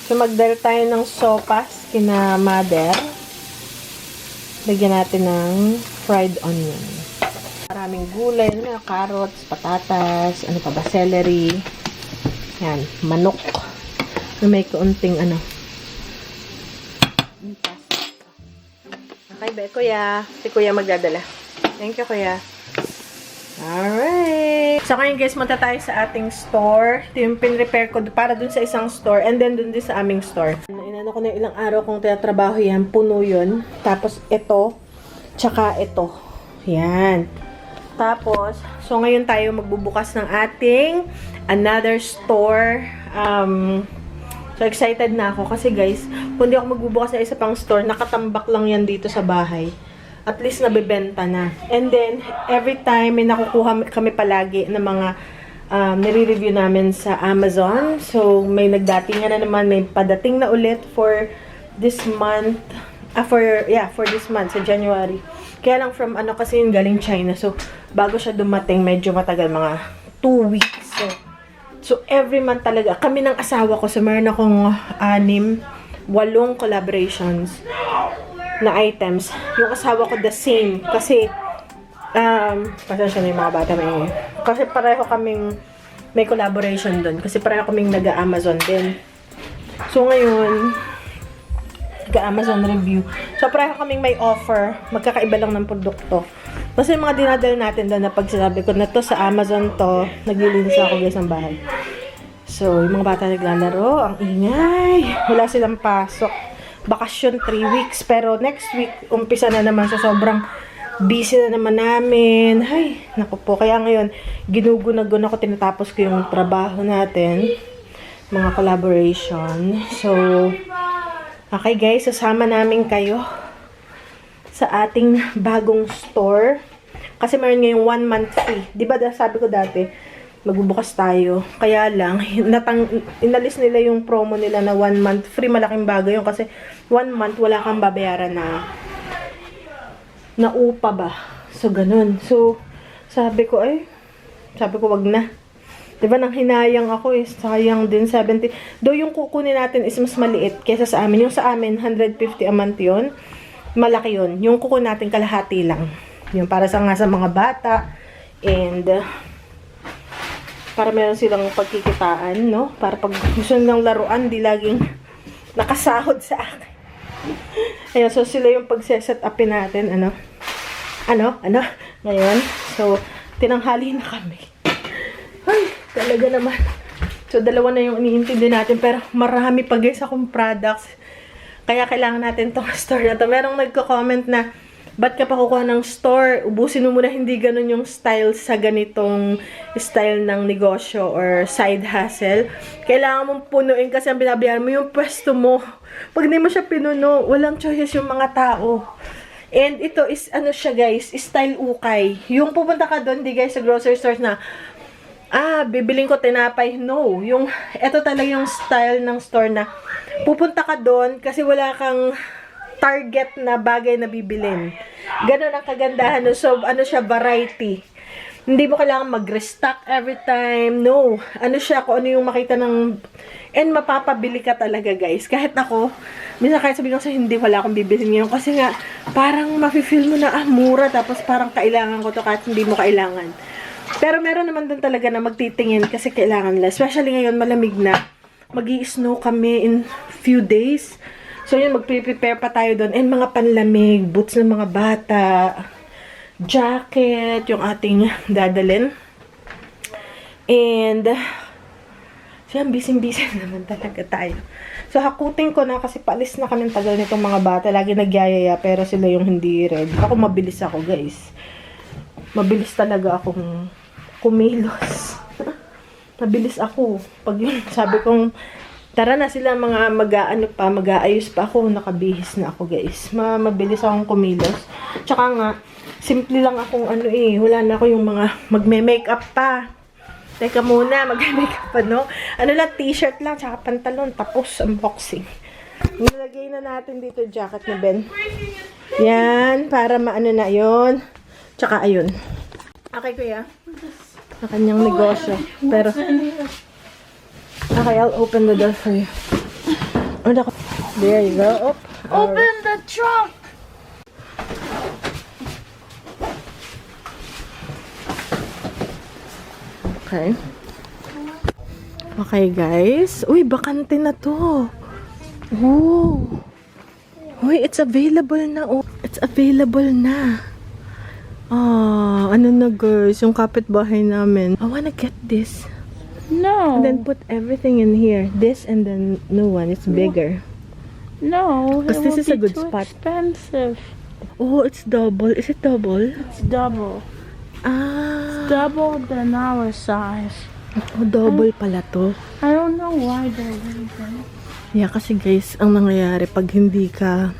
So, magdala tayo ng sopas kina mother. Lagyan natin ng fried onion. Maraming gulay, carrots, patatas, ano pa ba, celery. Yan, manok. Na may kaunting Okay ba, kuya? Si kuya magdadala. Thank you, kuya. Alright. So, ngayon guys, punta tayo sa ating store. Ito yung pin-repair ko para dun sa isang store and then dun din sa aming store. Inano ko na ilang araw kong tinatrabaho yan. Puno yun. Tapos, ito. Tsaka ito. Yan. Tapos, so ngayon tayo magbubukas ng ating another store. So, excited na ako kasi guys, kung di ako magbubukas ng isa pang store, nakatambak lang yan dito sa bahay. At least nabibenta na. And then, every time may nakukuha kami palagi ng mga nire-review namin sa Amazon. So, may nagdatingan na naman, may padating na ulit for this month. For this month, sa January. Kaya lang from kasi yung galing China. So, bago siya dumating, medyo matagal, mga 2 weeks. So, every month talaga. Kami ng asawa ko, so meron akong 8 collaborations na items. Yung asawa ko the same. Kasi, pasensya na yung mga bata may. Kasi pareho kaming may collaboration dun. Kasi pareho kaming nag-Amazon din. So, ngayon, nag-Amazon review. So, pareho kaming may offer. Magkakaiba lang ng produkto. Kasi yung mga dinadala natin doon na pag sinabi ko na to sa Amazon to, naglilinis ako guys ng bahay. So, yung mga bata naglalaro, ang ingay. Wala silang pasok. Bakasyon 3 weeks. Pero next week, umpisa na naman sa sobrang busy na naman namin. Ay, naku po. Kaya ngayon, ginugunagun ako, tinatapos ko yung trabaho natin. Mga collaboration. So, okay guys, sasama namin kayo sa ating bagong store. Kasi meron ngayong 1 month free. Diba sabi ko dati, magbubukas tayo. Kaya lang, inalis nila yung promo nila na 1 month free. Malaking bagay yun kasi 1 month wala kang babayaran na upa ba. So, ganun. So, sabi ko wag na. Diba, nang hinayang ako sayang din 70. Though yung kukunin natin is mas maliit kaysa sa amin. Yung sa amin, 150 a month yun. Malaki yun. Yung kukunin natin kalahati lang. Yung para sa mga bata. And, para meron silang pagkikitaan, no? Para pag gusto nilang laruan, di laging nakasahod sa akin. Ayun, so sila yung pagse-set upin natin, ngayon. So, tinanghali na kami. Ay, talaga naman. So, dalawa na yung iniintindi natin, pero marami pa guys akong products. Kaya kailangan natin tong store na to. Merong nagko-comment na, ba't ka pa kukuha ng store? Ubusin mo muna, hindi ganun yung style sa ganitong style ng negosyo or side hustle. Kailangan mong punuin kasi ang binabayaran mo yung pwesto mo. Pag hindi mo siya pinuno, walang choices yung mga tao. And ito is, siya guys, style ukay. Yung pupunta ka doon, di guys, sa grocery stores na, bibiling ko tinapay. No. Ito talaga yung style ng store na, pupunta ka doon kasi wala kang target na bagay na bibilin. Ganun ang kagandahan. So, siya, variety. Hindi mo kailangan mag-restock every time. No. Siya, kung ano yung makita ng... And mapapabili ka talaga, guys. Kahit ako, minsan kahit sabihin ko sa hindi, wala akong bibilin ngayon. Kasi nga, parang mafe-feel mo na, mura. Tapos parang kailangan ko to kahit hindi mo kailangan. Pero meron naman dun talaga na magtitingin kasi kailangan nila. Especially ngayon, malamig na. Mag-i-snow kami in few days. So, yun, magpre-prepare pa tayo doon. And mga panlamig, boots ng mga bata, jacket, yung ating dadalhin. And, siya, busy-busy naman talaga tayo. So, hakutin ko na kasi paalis na kami tagal nitong mga bata. Lagi nagyayaya, pero sila yung hindi ready. Ako, mabilis ako, guys. Mabilis talaga akong kumilos. Mabilis ako. Pag yun, sabi kong, tara na sila mga mag-aayos pa ako, nakabihis na ako guys. Mabilis akong kumilos. Tsaka nga, simple lang akong wala na ako yung mga magme-makeup pa. Teka muna, mag-makeup pa, no? T-shirt lang, tsaka pantalon, tapos unboxing. Nilagay na natin dito jacket ni Ben. Yan, para na yun. Tsaka ayun. Okay, kuya. Sa kanyang negosyo. Pero, okay, I'll open the door for you. Oh, there you go. Oh, Open the trunk! okay. Okay, guys. Uy, bakante na to. Oh. Uy, it's available na. Oh, it's available na. Ah, ano na, guys? Yung kapitbahay namin. I wanna get this. No. And then put everything in here. This and then new one. It's bigger. No, Because it this will is a be good too spot. expensive. Oh, it's double. Is it double? It's double. Ah. Double than our size. Oh, double pala to. I don't know why they're doing that. Yeah, kasi guys, ang nangyayari pag hindi ka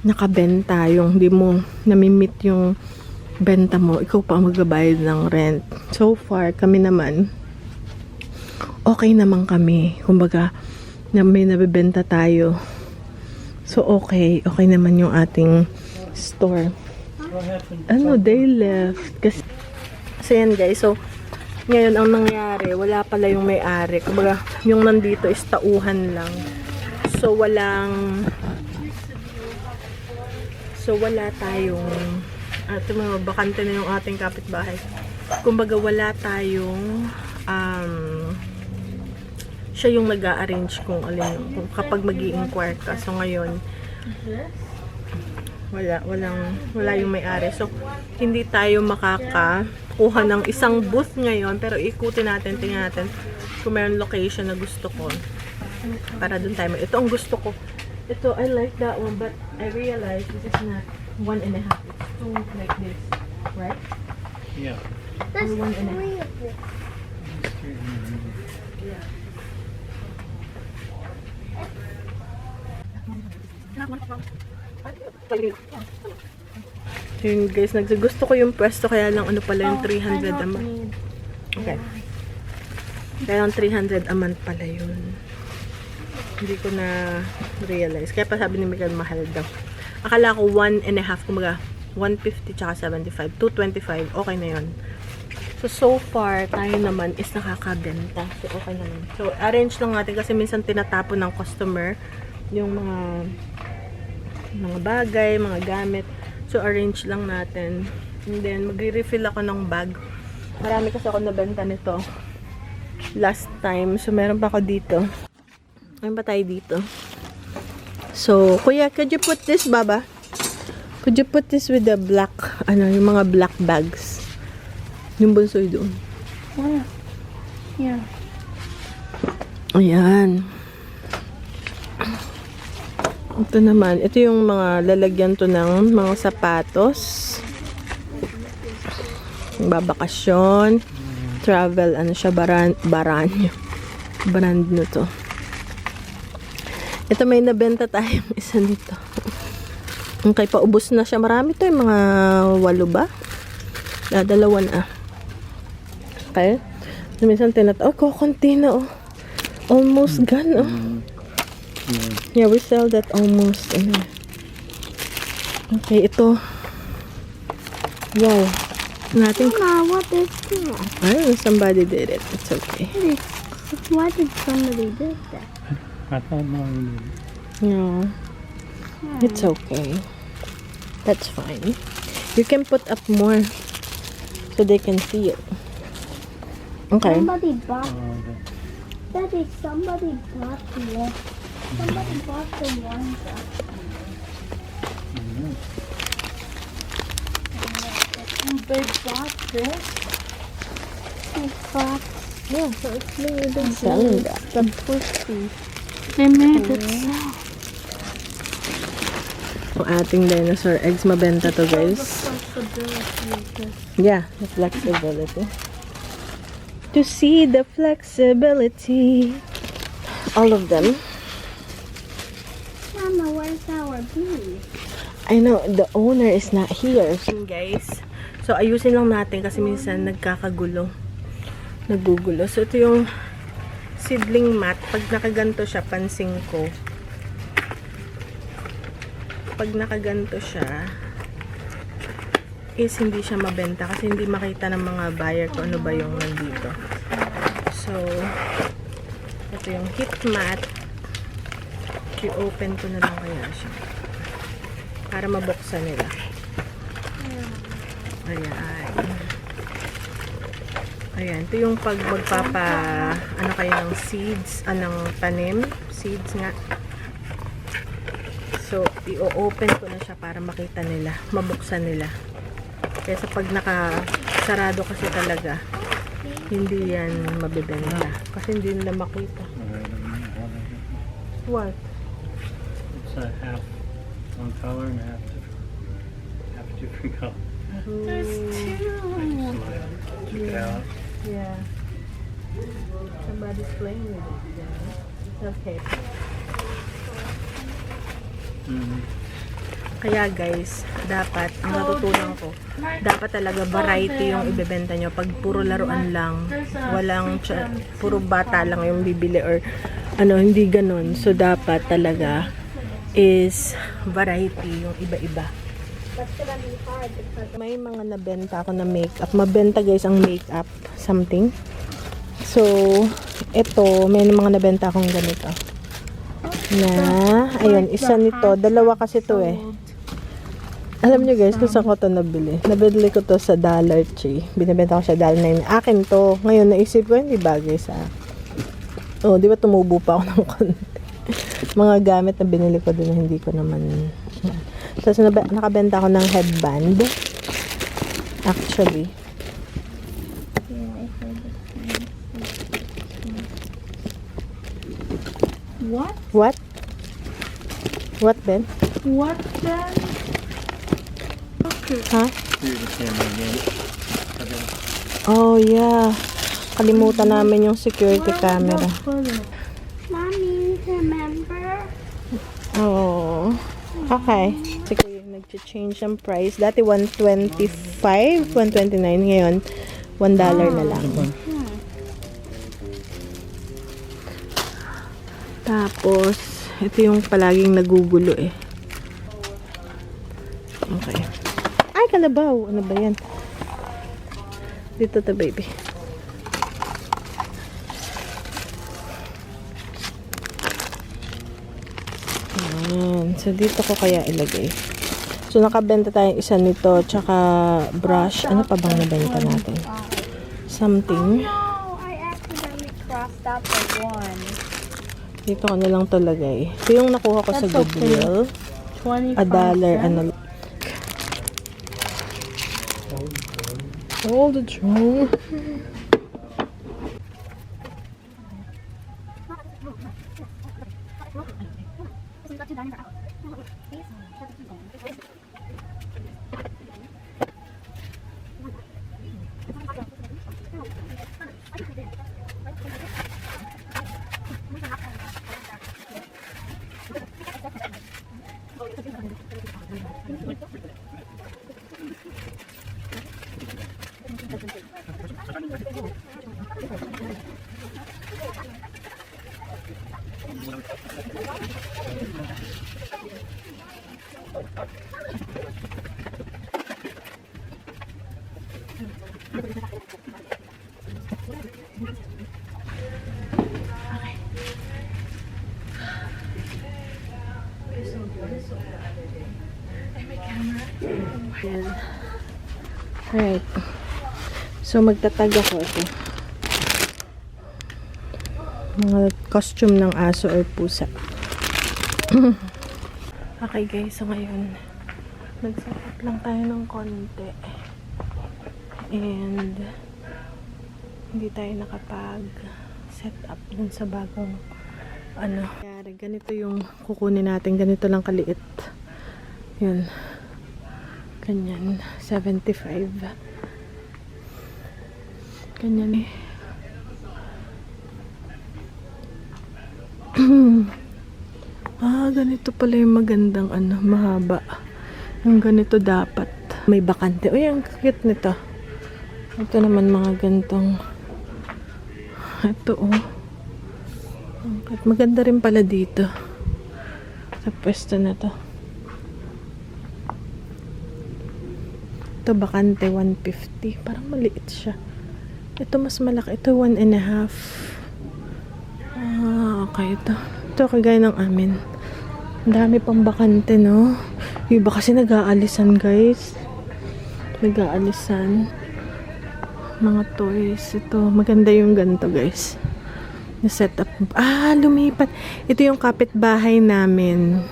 nakabenta, yung hindi mo namimit yung benta mo, ikaw pa ang magbabayad ng rent. So far, kami naman, okay naman kami. Kumbaga, na may nabibenta tayo. So, okay naman yung ating store. Ano, they left. Kasi yan guys, so, ngayon ang nangyari, wala pala yung may-ari. Kumbaga, yung nandito is tauhan lang. So, wala tayong, ito mga bakante na yung ating kapitbahay. Kumbaga, wala tayong, siya yung nag-a-arrange kung alin, kung kapag mag-i-inquire ka. So, ngayon, wala yung may-ari. So, hindi tayo makakakuha ng isang booth ngayon, pero ikutin natin, tingnan natin kung mayroon location na gusto ko. Para dun tayo. Ito ang gusto ko. Ito, I like that one, but I realize this is not 1.5. It's 2 like this. Right? Yeah. There's 1.5. 3 of this. Yeah. Yun guys, gusto ko yung pwesto kaya lang ano pala yung 300 a month. Okay. Kaya lang 300 a month pala yun. Hindi ko na realize. Kaya pa sabi ni Miguel mahal daw. Akala ko 1.5, kumaga 150 tsaka 75, 225, okay na yun. So far, tayo naman is nakakabenta. So, okay naman. So, arrange lang natin kasi minsan tinatapon ng customer yung mga bagay, mga gamit. So, arrange lang natin. And then, magre-refill ako ng bag. Marami kasi ako nabenta nito last time. So, meron pa ako dito. Meron pa tayo dito. So, kuya, could you put this, Baba? Could you put this with the black, yung mga black bags? Yung bunsoy doon. Where? Yeah. Ayan. Ito naman. Ito yung mga lalagyan to ng mga sapatos. Babakasyon. Travel. Ano siya? Baranyo. Brand na to. Ito may nabenta tayong isa nito. Okay, paubos na siya. Marami to. Yung mga 8 ba? Dalawa na. Okay. Minsan kukunti na oh. Almost gone oh. Yeah, we sell that almost. Okay, ito. Wow. Natin. Mama, what is that? Ay, somebody did it. It's okay. Why did somebody do that? I thought Mom did. No. It's okay. That's fine. You can put up more so they can see it. Okay. Somebody bought. Oh, okay. Daddy, somebody bought the one. Somebody bought the one. They bought this. They bought. Yeah, so it's they're selling that. The pussy. They made it sell. Ang ating dinosaur eggs, mabenta to guys. Yeah, the flexibility. To see the flexibility. All of them. Mama, where's our bee? I know, the owner is not here. Guys, so ayusin lang natin kasi minsan nagkakagulo. Nagugulo. So ito yung seedling mat. Pag nakaganto siya, pansin ko. Pag nakaganto siya, is hindi siya mabenta kasi hindi makita ng mga buyer kung ano ba yung nandito. So, ito yung heat mat. I-open ko na lang kaya siya. Para mabuksan nila. Ayan. Ayan. Ito yung pag magpapa, ano kayo ng seeds, anong tanim. Seeds nga. So, i-open ko na siya para makita nila. Mabuksan nila. Kaya sa pag nakasarado kasi talaga, hindi yan mabibenta. Kasi hindi nila makita. What? It's a half one color and half different color. There's Check it out. Yeah. Somebody's playing with it. Yeah. Okay. Kaya guys, dapat, ang natutunan ko, dapat talaga variety yung ibebenta nyo. Pag puro laruan lang, walang, puro bata lang yung bibili or ano, hindi ganun. So, dapat talaga is variety yung iba-iba. That's gonna be hard because May mga nabenta ako na makeup. Mabenta guys ang makeup something. So, ito, may mga nabenta akong ganito. Na, ayun, isa nito. Dalawa kasi to eh. Alam nyo guys, kung saan ko to nabili. Nabili ko to sa Dollar Tree. Binibenta ko sa $1.9. Akin to. Ngayon, naisip ko, hindi bagay sa... Oh, di ba tumubo pa ako ng konti. Mga gamit na binili ko doon na hindi ko naman... Tapos nakabenta ako ng headband. Actually. what? What? What, Ben? What then? Ha? Here's the camera again. Okay. Oh, yeah. Kalimutan namin yung security camera. Mommy, remember? Oh. Okay. Sige, nag-change ang price. Dati 125, 129. Ngayon, $1 na lang. Tapos, ito yung palaging nagugulo eh. Okay. Ay, kalabaw. Ano ba yan? Dito to, baby. Ayan. So, dito ko kaya ilagay. So, nakabenta tayong isa nito. Tsaka, brush. Ano pa bang nabenta natin? Something. No, I accidentally crossed out the one. Dito ko na lang to lagay. Ito yung nakuha ko sa That's okay. Goodwill. 25 $1 ano. All the drone. Ayan. Alright. So, magtatag ako ito. Mga costume ng aso or pusa. Okay guys, so ngayon, nag-set up lang tayo ng konti. And, hindi tayo nakapag-set up dun sa bagong ano. Kaya, ganito yung kukunin natin. Ganito lang kaliit. Yun. Ganyan. 75. Ganyan eh. Ganito pala yung magandang ano, mahaba. Yung ganito dapat. May bakante. Uy, ang cute nito. Ito naman mga gantong. Ito oh. At maganda rin pala dito. Sa pwesto na to. Ito bakante 150. Parang maliit siya. Ito mas malaki. Ito 1.5. Okay ito. Ito kagaya ng amin. Ang dami pang bakante, no? Yung iba kasi nag-aalisan, guys. Nag-aalisan. Mga toys. Ito, maganda yung ganito, guys. Yung setup. Lumipat. Ito yung kapitbahay namin.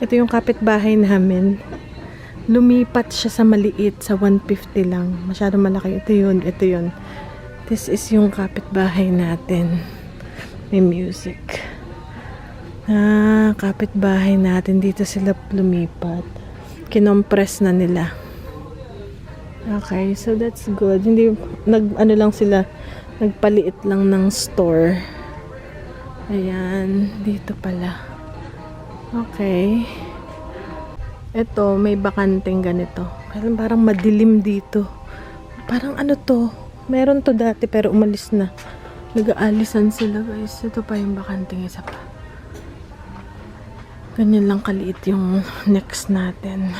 Ito yung kapitbahay namin. Lumipat siya sa maliit, sa 150 lang. Masyado malaki. Ito yun, ito yun. This is yung kapitbahay natin. May music. Kapitbahay natin. Dito sila lumipat. Kinompress na nila. Okay, so that's good. Hindi, ano lang sila, nagpaliit lang ng store. Ayan, dito pala. Okay. Ito, may bakanteng ganito. Parang madilim dito. Parang ano to? Meron to dati pero umalis na. Nag-aalisan sila, guys. Ito pa yung bakanteng isa pa. Ganyan lang kaliit yung next natin.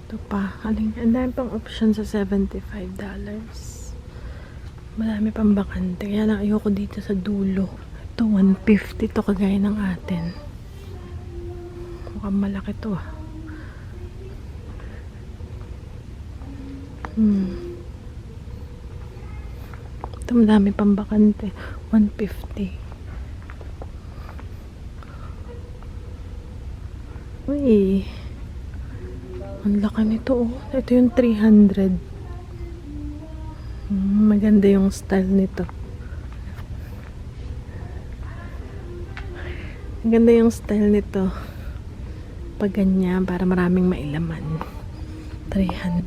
Ito pa. Ang dami pang option sa $75. Marami pang bakante. Kaya lang ayoko dito sa dulo. Ito, 150 to kagaya ng atin. Mukhang malaki to ah. Ito madami pang bakante. 150. Uy. Ang laki nito oh. Ito yung 300. Maganda yung style nito. Maganda yung style nito. Pag ganyan, para maraming mailaman. 300.